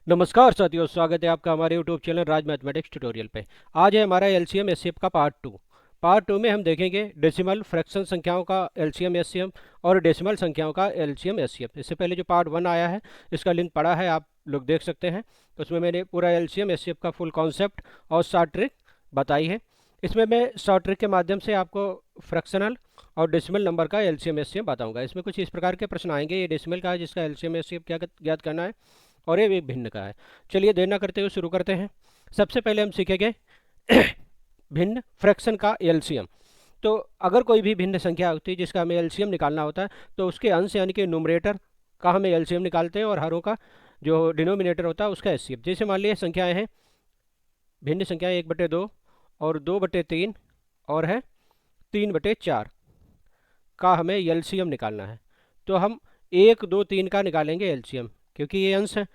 नमस्कार साथियों, स्वागत है आपका हमारे यूट्यूब चैनल राज मैथमेटिक्स ट्यूटोरियल पे। आज है हमारा एलसीएम एचसीएफ का पार्ट टू में हम देखेंगे डेसिमल फ्रैक्शन संख्याओं का एलसीएम एचसीएफ और डेसिमल संख्याओं का एलसीएम एचसीएफ। इससे पहले जो पार्ट 1 आया है इसका लिंक पड़ा है, आप लोग देख सकते हैं। उसमें मैंने पूरा एलसीएम एचसीएफ का फुल कॉन्सेप्ट और शॉर्ट ट्रिक बताई है। इसमें मैं शॉर्ट ट्रिक के माध्यम से आपको फ्रैक्शनल और डेसिमल नंबर का एलसीएम एचसीएफ बताऊंगा। इसमें कुछ इस प्रकार के प्रश्न आएंगे। ये डेसिमल का है जिसका एलसीएम एचसीएफ क्या ज्ञात करना है, और ये एक भिन्न का है। चलिए देर न करते हुए शुरू करते हैं। सबसे पहले हम सीखेंगे भिन्न फ्रैक्शन का एलसीएम। तो अगर कोई भी भिन्न संख्या होती है जिसका हमें एलसीएम निकालना होता है तो उसके अंश यानी कि न्यूमरेटर का हमें एलसीएम निकालते हैं और हरों का जो डिनोमिनेटर होता है उसका एचसीएफ। जैसे मान लीजिए संख्याएं हैं, भिन्न संख्याएं 1/2 और 2/3 और है 3/4 का हमें एलसीएम निकालना है। तो हम 1, 2, 3 का निकालेंगे एलसीएम, क्योंकि ये अंश है।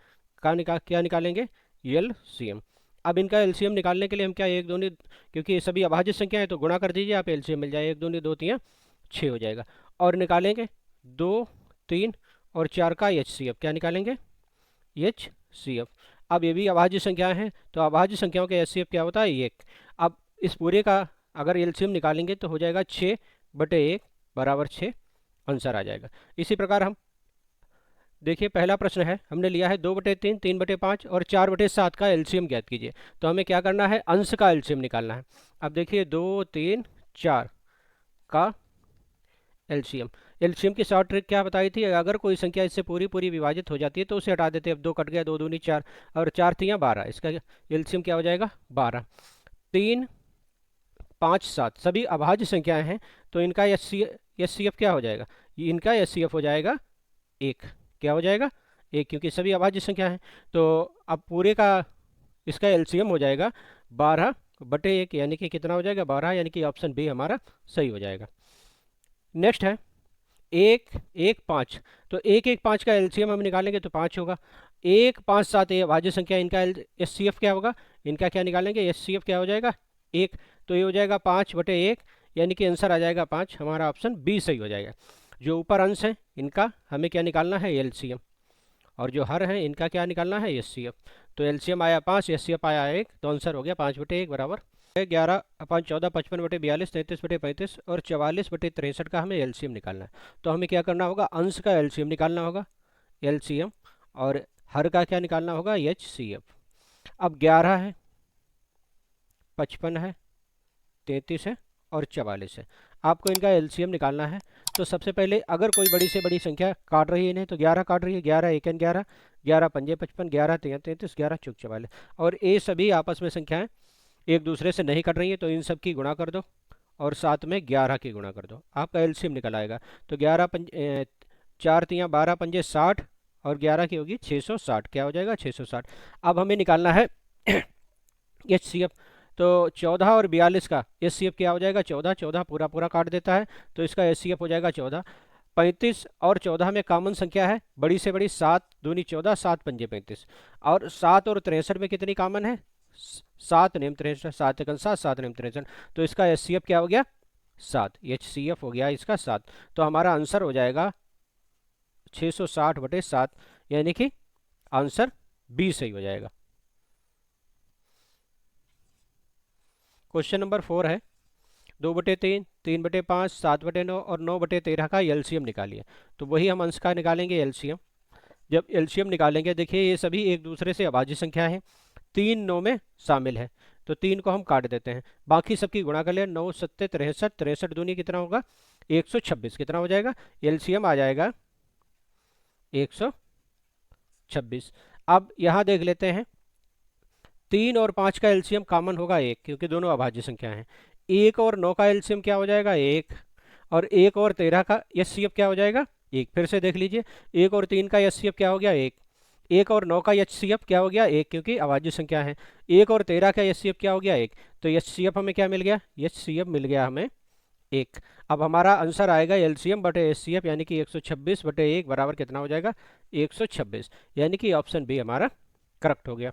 क्या निकालेंगे? एलसीएम। अब इनका एलसीएम निकालने के लिए हम क्या 1, 2 नहीं, क्योंकि ये सभी अभाज्य संख्या है तो गुणा कर दीजिए, आप एलसीएम मिल जाए। 1, 2 नहीं, 2 3 6 हो जाएगा। और निकालेंगे 2, 3 और 4 का एचसीएफ। क्या निकालेंगे? एचसीएफ। अब ये भी अभाज्य संख्या है तो अभाज्य संख्याओं के एचसीएफ क्या होता है? 1। अब इस पूरे का अगर एलसीएम निकालेंगे तो हो जाएगा 6/1 बराबर 6, आंसर आ जाएगा। इसी प्रकार हम देखिए, पहला प्रश्न है, हमने लिया है 2/3, 3/5 और 4/7 का एलसीएम ज्ञात कीजिए। तो हमें क्या करना है? अंश का एलसीएम निकालना है। अब देखिए 2, 3, 4 का एलसीएम। एलसीएम की शॉर्ट ट्रिक क्या बताई थी? अगर कोई संख्या इससे पूरी पूरी विभाजित हो जाती है तो उसे हटा देते हैं। अब 2 कट गया, 2 दूनी 4 और 4 3 12। इसका एलसीएम क्या हो जाएगा? 12। 3, 5, 7 सभी अभाज्य संख्याएं हैं तो इनका एचसीएफ क्या हो जाएगा? इनका एचसीएफ हो जाएगा 1। क्या हो जाएगा? 1, क्योंकि सभी अभाज्य संख्या है। तो अब पूरे का इसका एलसीएम हो जाएगा 12/1, यानी कि कितना हो जाएगा? 12, यानी कि ऑप्शन बी हमारा सही हो जाएगा। नेक्स्ट है 1, 1, 5। तो 1, 1, 5 का एलसीएम हम निकालेंगे तो 5 होगा। 1, 5, 7 ये अभाज्य संख्या, इनका एचसीएफ क्या होगा? इनका क्या निकालेंगे? एचसीएफ क्या हो जाएगा? 1। तो ये हो जाएगा 5/1, यानी कि आंसर आ जाएगा 5। हमारा ऑप्शन बी सही हो जाएगा। जो ऊपर अंश है इनका हमें क्या निकालना है? एलसीएम। और जो हर है इनका क्या निकालना है? एचसीएफ। तो एलसीएम आया 5, एचसीएफ आया 1, तो आंसर हो गया 5/1 बराबर 11, 5, 14, 55/42, 33/35 और 44/63 का हमें एलसीएम निकालना है। तो हमें क्या करना होगा? अंश का एलसीएम निकालना होगा, एलसीएम, और हर का क्या निकालना होगा? एचसीएफ। अब 11 है, 55 है, 33 है और 44 है। आपको इनका एलसीएम निकालना है। तो सबसे पहले अगर कोई बड़ी से बड़ी संख्या काट रही है इन्हें तो 11 काट रही है। 11 1 11, 11 5 55, 11 3 33, 11 4 44। और ये सभी आपस में संख्याएं एक दूसरे से नहीं कट रही है तो इन सब की गुणा कर दो और साथ में 11 की गुणा कर दो, आपका एलसीएम निकल आएगा। तो 11 4 3 12 5 60 और 11 की होगी 660। क्या हो जाएगा? 660। अब हमें निकालना है एचसीएफ। तो 14 और 42 का एचसीएफ क्या हो जाएगा? 14, 14 पूरा पूरा काट देता है तो इसका एचसीएफ हो जाएगा 14। 35 और 14 में कॉमन संख्या है, बड़ी से बड़ी 7 दूनी 14, 7 पंजे 35। और 7 और 63 में कितनी कॉमन है? 7 नेम 63, 7 1 7, 7 नेम 63। तो इसका एचसीएफ क्या हो गया? 7। एचसीएफ हो गया इसका 7। तो हमारा आंसर हो जाएगा 660/7, यानी कि आंसर बी सही हो जाएगा। क्वेश्चन नंबर 4 है 2/3, 3/5, 7/9 और 9/13 का एलसीएम निकालिए। तो वही हम अंश का निकालेंगे एलसीएम। जब एलसीएम निकालेंगे, देखिए ये सभी एक दूसरे से अभाज्य संख्या है, 3 9 में शामिल है तो 3 को हम काट देते हैं, बाकी सबकी गुणा कर ले। 9 7 63, 63 दूनी कितना होगा? 126। कितना हो जाएगा? एलसीएम आ जाएगा 126। अब यहाँ देख लेते हैं, 3 और 5 का एलसीएम कॉमन होगा 1, क्योंकि दोनों अभाज्य संख्या हैं। 1 और 9 का एलसीएम क्या हो जाएगा? 1। और 1 और 13 का एचसीएफ क्या हो जाएगा? 1। फिर से देख लीजिए, 1 और 3 का एचसीएफ क्या हो गया? 1। 1 और 9 का एचसीएफ क्या हो गया? 1, क्योंकि अभाज्य संख्या है। 1 और 13 का एचसीएफ क्या हो गया? 1। तो एचसीएफ हमें क्या मिल गया? एचसीएफ मिल गया हमें 1। अब हमारा आंसर आएगा एलसीएम बटे एचसीएफ, यानी कि 126/1 बराबर कितना हो जाएगा? 126, यानी कि ऑप्शन बी हमारा करेक्ट हो गया।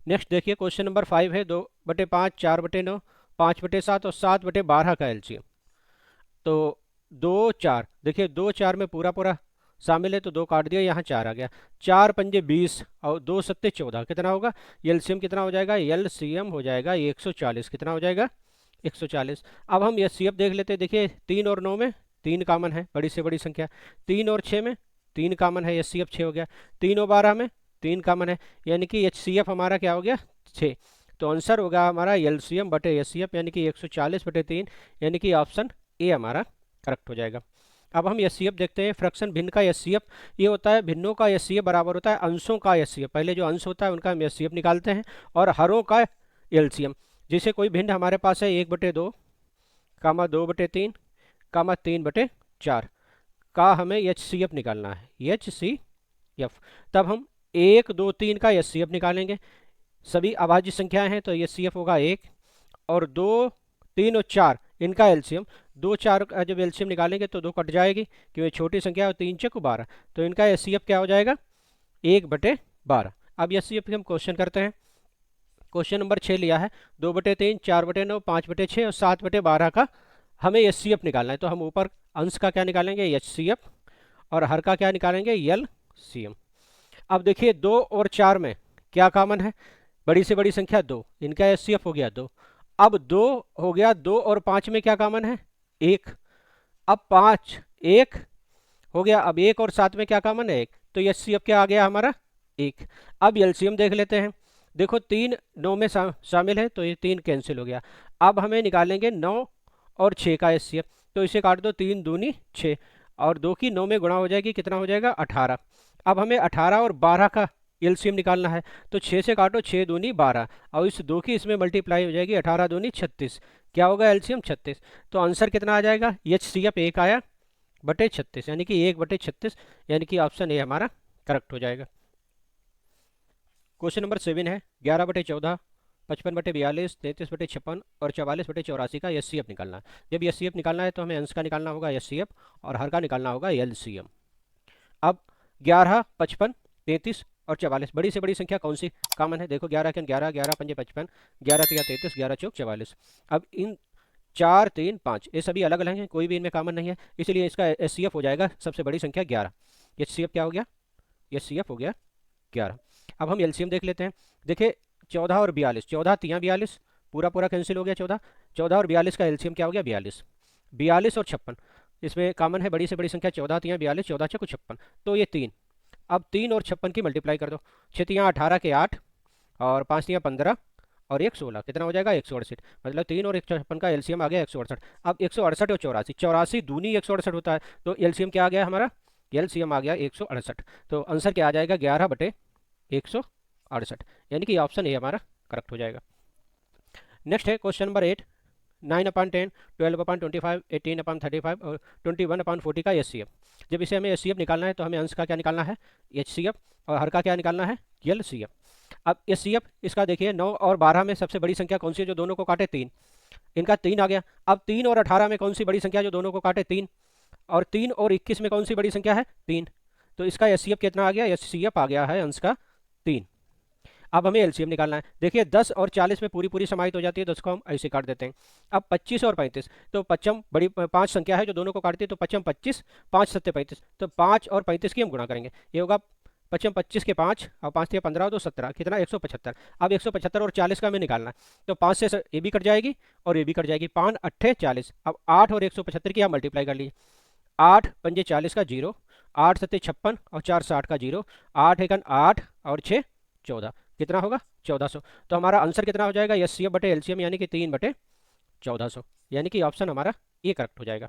नेक्स्ट देखिए, क्वेश्चन नंबर 5 है 2/5, 4/9, 5/7 और 7/12 का एलसीएम। तो 2 4, देखिए 2 4 में पूरा पूरा शामिल है तो 2 काट दिया, यहाँ 4 आ गया, 4 पंजे 20 और 2 सत्ते 14, कितना होगा एलसीएम कितना हो जाएगा, एलसीएम हो जाएगा 140, कितना हो जाएगा 140। अब हम एचसीएफ देख लेते हैं। देखिए 3 और 9 में 3 कामन है, बड़ी से बड़ी संख्या, 3 और 6 में 3 कामन है, एचसीएफ 6 हो गया, 3 और 12 में 3 कामन है, यानी कि एचसीएफ हमारा क्या हो गया 6। तो आंसर होगा हमारा एलसीएम बटे एचसीएफ यानी कि 140 बटे 3, यानी कि ऑप्शन ए हमारा करेक्ट हो जाएगा। अब हम एचसीएफ देखते हैं। फ्रैक्शन भिन्न का एचसीएफ ये होता है, भिन्नों का एचसीएफ बराबर होता है अंशों का एचसीएफ। पहले जो अंश होता है उनका हम एचसीएफ निकालते हैं, और हरों का एलसीएम। जैसे कोई भिन्न हमारे पास है 1/2 कामा 2/3 कामा 3/4 का हमें एचसीएफ निकालना है, एचसीएफ। तब हम 1 2 3 का एचसीएफ निकालेंगे। सभी अभाज्य संख्याएं हैं तो एचसीएफ होगा 1, और 2 3 और 4 इनका एलसीएम, 2 4 का जब एलसीएम निकालेंगे तो 2 कट जाएगी क्योंकि छोटी संख्या है, 3 चौक 12, तो इनका एचसीएफ क्या हो जाएगा 1/12। अब एचसीएफ हम क्वेश्चन करते हैं। क्वेश्चन नंबर 6 लिया है, 2/3 4/9 5/6 और 7/12 का हमें एचसीएफ निकालना है। तो हम ऊपर अंश का क्या निकालेंगे एचसीएफ, और हर का क्या निकालेंगे एलसीएम। अब देखिए 2 और 4 में क्या कॉमन है, बड़ी से बड़ी संख्या 2, इनका एचसीएफ हो गया 2। अब 2 हो गया, 2 और 5 में क्या कॉमन है 1। अब 5 1 हो गया, अब 1 और 7 में क्या कॉमन है 1, तो एचसीएफ क्या आ गया हमारा 1। अब एलसीएम देख लेते हैं। देखो 3 9 में शामिल है तो ये 3 कैंसिल हो गया। अब हमें निकालेंगे 9 और 6 का एचसीएफ, तो इसे काट दो, 3 दूनी 6 और 2 की 9 में गुणा हो जाएगी, कितना हो जाएगा 18। अब हमें 18 और 12 का एलसीएम निकालना है, तो 6 से काटो, 6 दूनी 12 और इस 2 की इसमें मल्टीप्लाई हो जाएगी, 18 दूनी 36, क्या होगा एलसीएम 36। तो आंसर कितना आ जाएगा एचसीएफ 1 आया बटे 36, यानी कि 1/36, यानी कि ऑप्शन ए हमारा करेक्ट हो जाएगा। क्वेश्चन नंबर 7 है, 11/14 55/42 33/56 और 44/84 का एचसीएफ निकालना है। जब एचसीएफ निकालना है तो हमें अंश का निकालना होगा एचसीएफ, और हर का निकालना होगा एलसीएम। अब 11 55 33 और 44 बड़ी से बड़ी संख्या कौन सी कॉमन है, देखो 11 के 11 11 पंजे 55 11 तिया 33 11 चौक 44। अब इन 4 3 5 ये सभी अलग अलग हैं, कोई भी इनमें कॉमन नहीं है, इसलिए इसका एचसीएफ हो जाएगा सबसे बड़ी संख्या 11। एचसीएफ क्या हो गया एचसीएफ हो गया 11। अब हम एलसीएम देख लेते हैं। देखिए 14 और 42, 14 तिया 42 पूरा पूरा कैंसिल हो गया, 14 और 42 का एलसीएम क्या हो गया 42। 42 और 56 इसमें कॉमन है, बड़ी से बड़ी संख्या 14 तिया 42 14 चौक 56, तो ये 3। अब 3 और 56 की मल्टीप्लाई कर दो, 6 तिया 18 के 8 और 5 तिया 15 और 1 16, कितना हो जाएगा 168। मतलब 3 और 56 का एलसीएम आ गया 168। अब 168 और 84, 84 दूनी 168 होता है, तो एलसीएम क्या आ गया हमारा एलसीएम आ गया 168। तो आंसर क्या आ जाएगा 11/168, यानी कि ऑप्शन ए हमारा करेक्ट हो जाएगा। नेक्स्ट है क्वेश्चन नंबर 8, 9/10 12/25 18/35 और 21/40 का एचसीएफ। जब इसे हमें एचसीएफ निकालना है तो हमें अंश का क्या निकालना है एचसीएफ, और हर का क्या निकालना है एलसीएफ। अब एचसीएफ इसका देखिए 9 और 12 में सबसे बड़ी संख्या कौन सी है जो दोनों को काटे 3, इनका 3 आ गया। अब 3 और 18 में कौन सी बड़ी संख्या जो दोनों को काटे 3, और 3 और 21 में कौन सी बड़ी संख्या है 3, तो इसका एचसीएफ कितना आ गया एचसीएफ आ गया है अंश का 3। अब हमें एलसीएम निकालना है। देखिए 10 और 40 में पूरी पूरी समाहित हो जाती है, 10 को हम ऐसे काट देते हैं। अब 25 और 35, तो पच्चम बड़ी 5 संख्या है जो दोनों को काटती है, तो पच्चम 25 5 सत्ते 35, तो 5 और 35 की हम गुणा करेंगे, ये होगा पच्चम 25 के 5 और 5 से 15 तो 17, कितना 175। अब 175 और 40 का हमें निकालना है, तो 5 से ये भी कट जाएगी और ये भी कट जाएगी, 5 8 40। अब 8 और 175 की आप मल्टीप्लाई कर लीजिए, 8 पंजे 40 का 0, 8 सत्ते 56 और 4 60 का 0, 8 एकन 8 और 6 14, कितना होगा 1400। तो हमारा आंसर कितना हो जाएगा एचसीएफ बटे एलसीएम यानी कि 3/1400, यानी कि ऑप्शन हमारा ये करेक्ट हो जाएगा।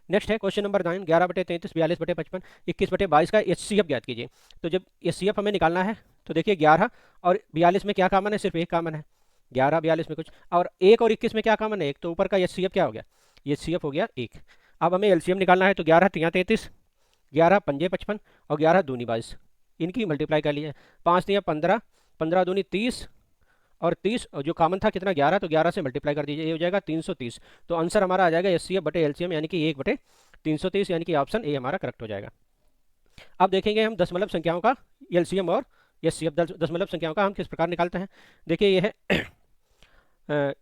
नेक्स्ट है क्वेश्चन नंबर 9, 11/33 42/55 21/22 का एचसीएफ ज्ञात कीजिए। तो जब एचसीएफ हमें निकालना है तो देखिए 11 और 42 में क्या कॉमन है, सिर्फ एक कॉमन है, 11 42 में कुछ, और 1 और 21 में क्या कॉमन है 1, तो ऊपर का एचसीएफ क्या हो गया एचसीएफ हो गया 1। अब हमें एलसीएम निकालना है, तो 11 तिया 33 11 पंजे 55 और 11 दूनी 22, इनकी मल्टीप्लाई कर लीजिए, 5 तिया 15 15 दूनी 30 और 30 और जो कॉमन था कितना 11, तो 11 से मल्टीप्लाई कर दीजिए, ये हो जाएगा 330। तो आंसर हमारा आ जाएगा एचसीएफ बटे एलसीएम यानी कि 1/330, यानी कि ऑप्शन ए हमारा करेक्ट हो जाएगा। अब देखेंगे हम दशमलव संख्याओं का एलसीएम और एचसीएफ। दशमलव संख्याओं का हम किस प्रकार निकालते हैं, देखिए ये है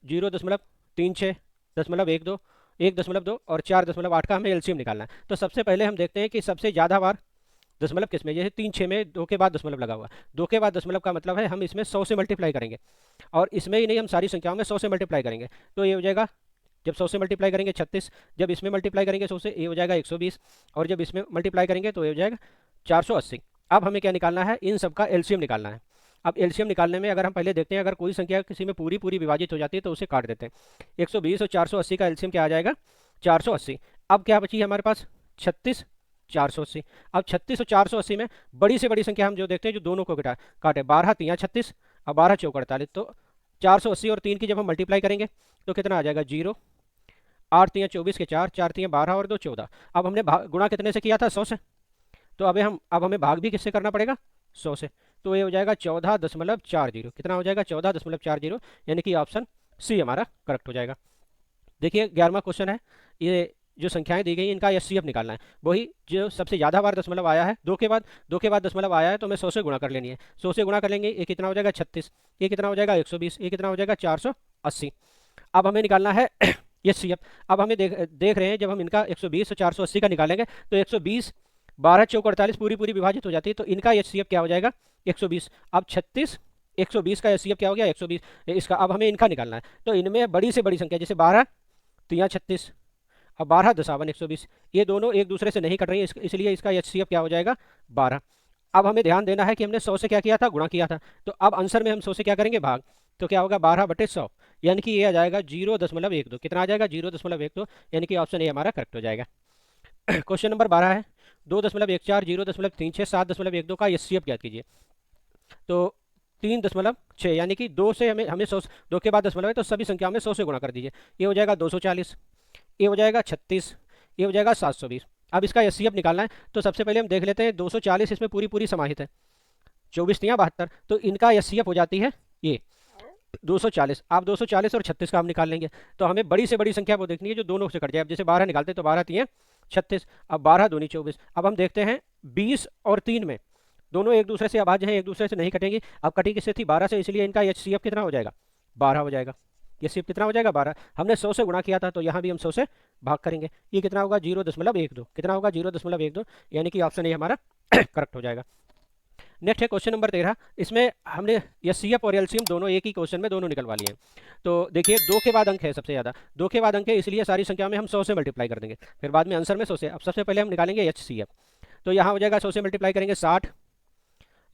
0.36 0.12 1.2 और 4.8 का हमें एलसीएम निकालना है। तो सबसे पहले हम देखते हैं कि सबसे ज़्यादा बार दशमलव किस में, जैसे 3 6 में 2 के बाद दशमलव लगा हुआ, 2 के बाद दशमलव का मतलब है हम इसमें 100 से मल्टीप्लाई करेंगे, और इसमें ही नहीं हम सारी संख्याओं में 100 से मल्टीप्लाई करेंगे। तो ये हो जाएगा, जब 100 से मल्टीप्लाई करेंगे 36, जब इसमें मल्टीप्लाई करेंगे 100 से ये हो जाएगा 120, और जब इसमें मल्टीप्लाई करेंगे तो ये हो जाएगा 480। अब हमें क्या निकालना है, इन सब का एलसीएम निकालना है। अब एलसीएम निकालने में अगर हम पहले देखते हैं, अगर कोई संख्या किसी में पूरी पूरी विभाजित हो जाती है तो उसे काट देते हैं। 120 और 480 का एलसीएम क्या आ जाएगा, 480। अब क्या बची है हमारे पास, 36 480। अब 36 और 480 में बड़ी से बड़ी संख्या हम जो देखते हैं जो दोनों को काटे, 12 3 36 और 12 चौक 48। तो 480 और 3 की जब हम मल्टीप्लाई करेंगे तो कितना आ जाएगा, 0, 8 3 24 के 4, 4 3 12 और 2 14। अब हमने गुणा कितने से किया था, 100 से, तो अब हमें भाग भी किससे करना पड़ेगा, 100 से। तो ये हो जाएगा 14.40। कितना हो जाएगा, 14.40, यानी कि ऑप्शन सी हमारा करेक्ट हो जाएगा। देखिए 11वां क्वेश्चन है, ये जो संख्याएं दी गई इनका एचसीएफ निकालना है। वही जो सबसे ज़्यादा बार दशमलव आया है, 2 के बाद दशमलव आया है तो हमें 100 से गुणा कर लेनी है। 100 से गुणा कर लेंगे, ये कितना हो जाएगा 36, ये कितना हो जाएगा 120, ये कितना हो जाएगा 480। अब हमें निकालना है एचसीएफ। अब हमें देख रहे हैं जब हम इनका 120 और 480 का निकालेंगे तो 120 12 चौक 48 पूरी पूरी विभाजित हो जाती है, तो इनका एचसीएफ क्या हो जाएगा 120। अब 36 120 का एचसीएफ क्या हो गया 120 इसका। अब हमें इनका निकालना है, तो इनमें बड़ी से बड़ी संख्या जैसे 12 3 36 और 12 दशावन 120, ये दोनों एक दूसरे से नहीं कट रही है, इसलिए इसका एचसीएफ क्या हो जाएगा 12। अब हमें ध्यान देना है कि हमने 100 से क्या किया था, गुणा किया था, तो अब आंसर में हम 100 से क्या करेंगे, भाग। तो क्या होगा 12/100, यानी कि ये आ जाएगा 0.12। कितना आ जाएगा 0.12, यानी कि ऑप्शन ए हमारा करेक्ट हो जाएगा। क्वेश्चन नंबर 12 है, 2.14 0.36 7.12 का एचसीएफ ज्ञात कीजिए। तो 3.6, यानी कि 2 से हमें 100, 2 के बाद दशमलव है तो सभी संख्याओं में 100 से गुणा कर दीजिए। ये हो जाएगा 240, ये हो जाएगा 36, ये हो जाएगा 720। अब इसका एचसीएफ निकालना है, तो सबसे पहले हम देख लेते हैं 240 इसमें पूरी पूरी समाहित है, 24 3 72, तो इनका एचसीएफ हो जाती है ये 240। आप 240 और 36 का हम निकाल लेंगे, तो हमें बड़ी से बड़ी संख्या वो देखनी है जो दोनों से कट जाए। अब जैसे 12 निकालते तो 12 3 36, अब 12 दूनी 24। अब हम देखते हैं 20 और 3 में दोनों एक दूसरे से अभाज्य हैं, एक दूसरे से नहीं कटेंगी। अब कटी किससे थी, 12 से, इसलिए इनका एचसीएफ कितना हो जाएगा 12 हो जाएगा। एचसीएफ कितना हो जाएगा 12। हमने 100 से गुणा किया था तो यहाँ भी हम 100 से भाग करेंगे। ये कितना होगा 0.12, कितना होगा 0.12, यानी कि ऑप्शन ए हमारा करेक्ट हो जाएगा। नेक्स्ट है क्वेश्चन नंबर 13, इसमें हमने एचसीएफ और एलसीएम दोनों एक ही क्वेश्चन में दोनों निकलवा लिए हैं। तो देखिए 2 के बाद अंक है सबसे ज़्यादा, 2 के बाद अंक है, इसलिए सारी संख्या में हम 100 से मल्टीप्लाई कर देंगे, फिर बाद में आंसर में 100 से। अब सबसे पहले हम निकालेंगे एचसीएफ, तो यहाँ हो जाएगा 100 से मल्टीप्लाई करेंगे 60,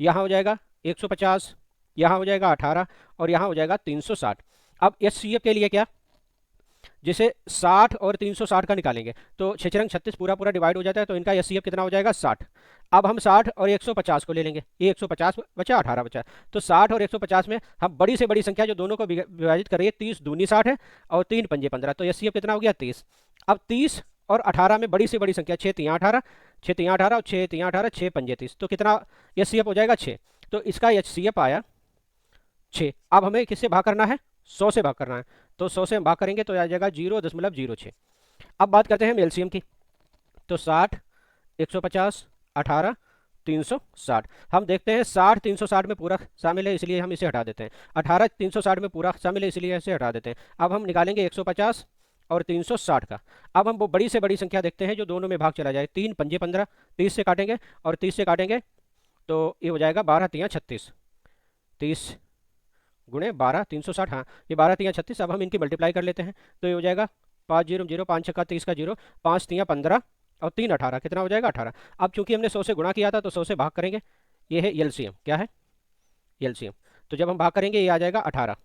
यहाँ हो जाएगा 150, यहाँ हो जाएगा 18 और यहाँ हो जाएगा 360। अब एचसीएफ के लिए क्या, जैसे 60 और 360 का निकालेंगे तो 6 रंग 36 पूरा पूरा डिवाइड हो जाता है, तो इनका एचसीएफ कितना हो जाएगा 60। अब हम 60 और 150 को ले लेंगे, ये 150 बचा 18 बचा, तो 60 और 150 में हम बड़ी से बड़ी संख्या जो दोनों को विभाजित कर रही है, 30 दूनी 60 है और 3 पंजे 15, तो एचसीएफ कितना हो गया 30। अब 30 और 18 में बड़ी से बड़ी संख्या 6 3 18, 6 3 18 और 6 3 18, 6 पंजे 30, तो कितना एचसीएफ हो जाएगा 6। तो इसका एचसीएफ आया 6। अब हमें किससे भाग करना है, 100 से भाग करना है, तो 100 से हम भाग करेंगे तो आ जाएगा 0.06। अब बात करते हैं हम एलसीएम की, तो 60 150 18 360। हम देखते हैं 60 360 में पूरा शामिल है, इसलिए हम इसे हटा देते हैं। 18 360 में पूरा शामिल है, इसलिए इसे हटा देते हैं। अब हम निकालेंगे 150 और 360 का। अब हम वो बड़ी से बड़ी संख्या देखते हैं जो दोनों में भाग चला जाए, 3 पंजे 15, 30 से काटेंगे और 30 से काटेंगे तो ये हो जाएगा 12 3 36, 30 गुणे 12 360, हाँ ये 12 3 36। अब हम इनकी मल्टीप्लाई कर लेते हैं, तो ये हो जाएगा 5 0 0 5 6 30 का 0, 5 3 15 और 3 18, कितना हो जाएगा 18। अब चूंकि हमने 100 से गुणा किया था तो 100 से भाग करेंगे, ये है एलसीएम, क्या है एलसीएम, तो जब हम भाग करेंगे ये आ जाएगा 18।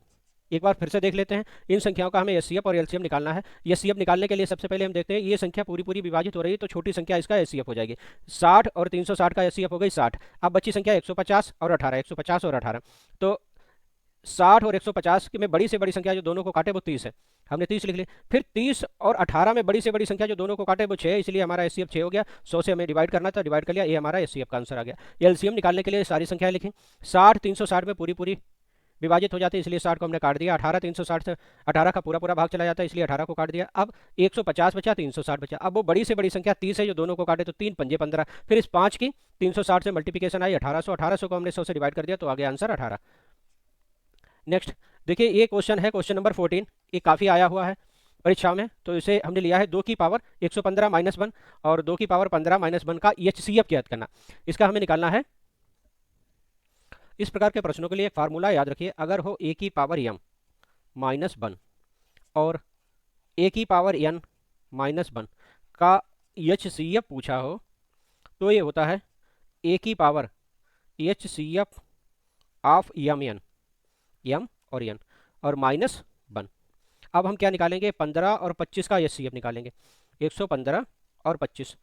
एक बार फिर से देख लेते हैं इन संख्याओं का हमें एचसीएफ और एलसीएम निकालना है। एचसीएफ निकालने के लिए सबसे पहले हम देखते हैं ये संख्या पूरी पूरी विभाजित हो रही है, तो छोटी संख्या इसका एचसीएफ हो जाएगी। 60 और 360 का एचसीएफ हो गई 60। अब बच्ची संख्या 150 और 18, 150 और 18, तो 60 और 150 में बड़ी से बड़ी संख्या जो दोनों को काटे वो 30 है, हमने 30 लिख ली। फिर 30 और 18 में बड़ी से बड़ी संख्या जो दोनों को काटे वो 6 है, इसलिए हमारा एचसीएफ 6 हो गया। 100 से हमें डिवाइड करना था, डिवाइड कर लिया, ये हमारा एचसीएफ का आंसर आ गया। एलसीएम निकालने के लिए सारी संख्याएं लिखी, 60 360 में पूरी पूरी विभाजित हो जाती है, इसलिए 60 को हमने काट दिया। 18 360 से 18 का पूरा पूरा भाग चला जाता है, इसलिए 18 को काट दिया। अब 150 बचा, 360 बचा। अब वो बड़ी से बड़ी संख्या 30 है जो दोनों को काटे, तो 3 पंजे 15, फिर इस 5 की 360 से मल्टीप्लिकेशन आई 1800, 1800 को हमने 100 से डिवाइड कर दिया, तो आ गया आंसर 18। नेक्स्ट देखिए ये क्वेश्चन है क्वेश्चन नंबर 14, ये काफ़ी आया हुआ है परीक्षा में, तो इसे हमने लिया है 2 की पावर 115 माइनस 1 और 2 की पावर 15 माइनस 1 का HCF ज्ञात करना। इसका हमें निकालना है। इस प्रकार के प्रश्नों के लिए एक फार्मूला याद रखिए, अगर हो a की पावर m माइनस 1 और a की पावर n माइनस 1 का HCF पूछा हो, तो ये होता है a की पावर HCF ऑफ m और n और माइनस 1। अब हम क्या निकालेंगे, 15 और 25 का HCF निकालेंगे। 115 और 25,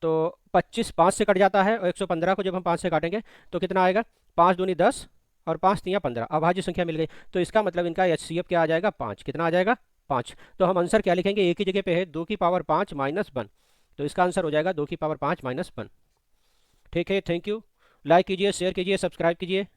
तो 25 5 से कट जाता है और 115 को जब हम 5 से काटेंगे तो कितना आएगा, 5 दूनी 10 और 5 तियाँ 15, अभाज्य संख्या मिल गई। तो इसका मतलब इनका HCF क्या आ जाएगा, 5। कितना आ जाएगा, 5। तो हम आंसर क्या लिखेंगे, एक ही जगह पे है 2 की पावर 5 माइनस 1, तो इसका आंसर हो जाएगा 2 की पावर 5 माइनस 1। ठीक है, थैंक यू। लाइक कीजिए, शेयर कीजिए, सब्सक्राइब कीजिए।